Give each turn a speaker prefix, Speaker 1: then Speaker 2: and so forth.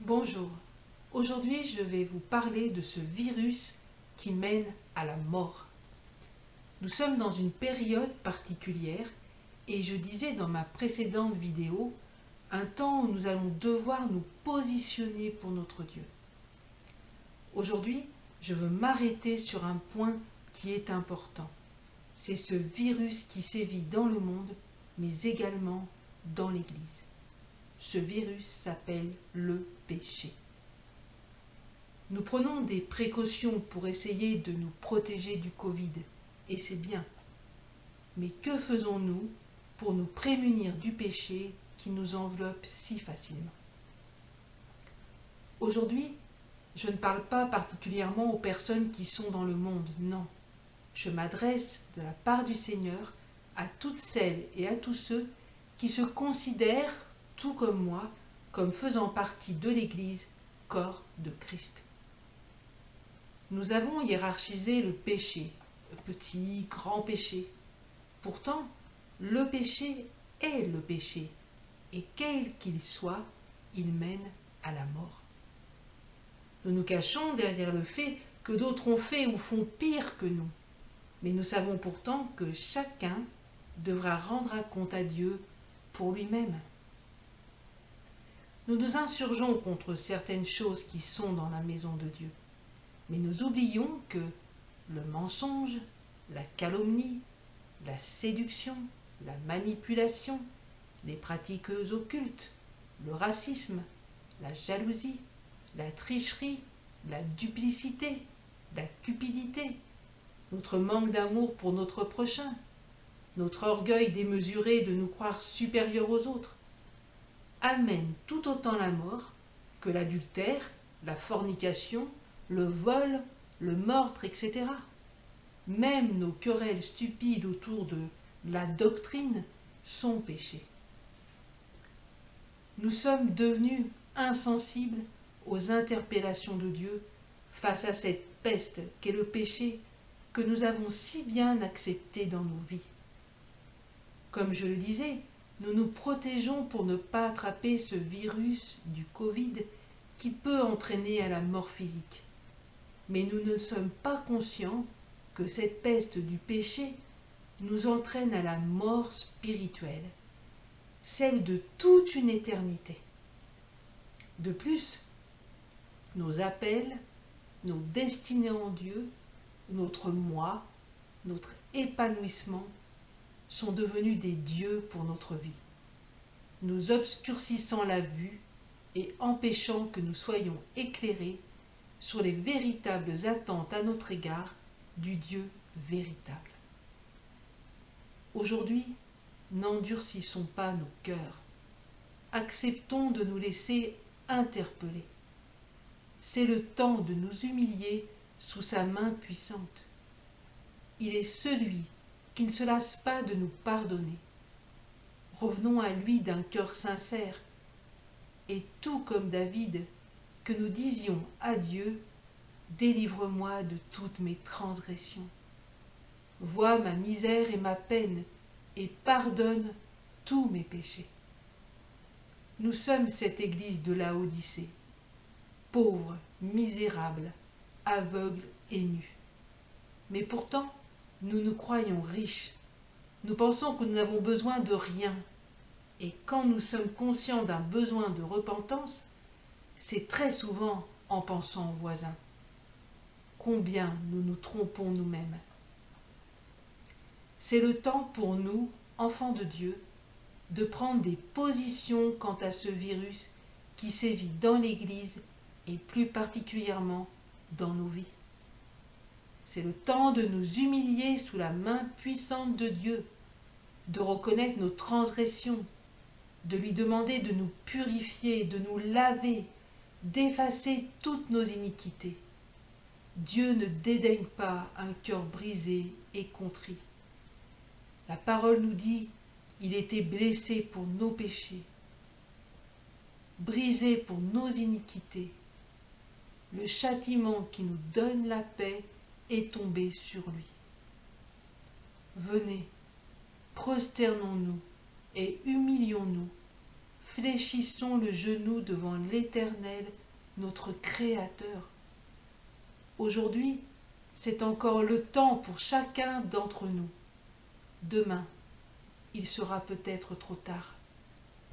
Speaker 1: Bonjour, aujourd'hui je vais vous parler de ce virus qui mène à la mort. Nous sommes dans une période particulière et je disais dans ma précédente vidéo un temps où nous allons devoir nous positionner pour notre Dieu. Aujourd'hui, je veux m'arrêter sur un point qui est important. C'est ce virus qui sévit dans le monde, mais également dans l'Église. Ce virus s'appelle le péché. Nous prenons des précautions pour essayer de nous protéger du Covid, et c'est bien. Mais que faisons-nous pour nous prémunir du péché qui nous enveloppe si facilement? Aujourd'hui, je ne parle pas particulièrement aux personnes qui sont dans le monde, non. Je m'adresse de la part du Seigneur à toutes celles et à tous ceux qui se considèrent, tout comme moi, comme faisant partie de l'Église, corps de Christ. Nous avons hiérarchisé le péché, petit, grand péché. Pourtant, le péché est le péché, et quel qu'il soit, il mène à la mort. Nous nous cachons derrière le fait que d'autres ont fait ou font pire que nous, mais nous savons pourtant que chacun devra rendre un compte à Dieu pour lui-même. Nous nous insurgeons contre certaines choses qui sont dans la maison de Dieu, mais nous oublions que le mensonge, la calomnie, la séduction, la manipulation, les pratiques occultes, le racisme, la jalousie, la tricherie, la duplicité, la cupidité, notre manque d'amour pour notre prochain, notre orgueil démesuré de nous croire supérieurs aux autres, amènent tout autant la mort que l'adultère, la fornication, le vol, le meurtre, etc. Même nos querelles stupides autour de la doctrine sont péchés. Nous sommes devenus insensibles aux interpellations de Dieu face à cette peste qu'est le péché que nous avons si bien accepté dans nos vies. Comme je le disais, nous nous protégeons pour ne pas attraper ce virus du Covid qui peut entraîner à la mort physique. Mais nous ne sommes pas conscients que cette peste du péché nous entraîne à la mort spirituelle, celle de toute une éternité. De plus, nos appels, nos destinées en Dieu, notre moi, notre épanouissement sont devenus des dieux pour notre vie, nous obscurcissant la vue et empêchant que nous soyons éclairés sur les véritables attentes à notre égard du Dieu véritable. Aujourd'hui, n'endurcissons pas nos cœurs. Acceptons de nous laisser interpeller. C'est le temps de nous humilier sous sa main puissante. Il est celui qui ne se lasse pas de nous pardonner. Revenons à lui d'un cœur sincère, et tout comme David, que nous disions à Dieu, délivre-moi de toutes mes transgressions. Vois ma misère et ma peine, et pardonne tous mes péchés. Nous sommes cette église de Laodicée, pauvre, misérable, aveugle et nue. Mais pourtant, nous nous croyons riches. Nous pensons que nous n'avons besoin de rien. Et quand nous sommes conscients d'un besoin de repentance, c'est très souvent en pensant aux voisins. Combien nous nous trompons nous-mêmes. C'est le temps pour nous, enfants de Dieu, de prendre des positions quant à ce virus qui sévit dans l'Église et plus particulièrement dans nos vies. C'est le temps de nous humilier sous la main puissante de Dieu, de reconnaître nos transgressions, de lui demander de nous purifier, de nous laver, d'effacer toutes nos iniquités. Dieu ne dédaigne pas un cœur brisé et contrit. La parole nous dit, il était blessé pour nos péchés, brisé pour nos iniquités. Le châtiment qui nous donne la paix est tombé sur lui. Venez, prosternons-nous et humilions-nous, fléchissons le genou devant l'Éternel, notre Créateur. Aujourd'hui, c'est encore le temps pour chacun d'entre nous. Demain, il sera peut-être trop tard.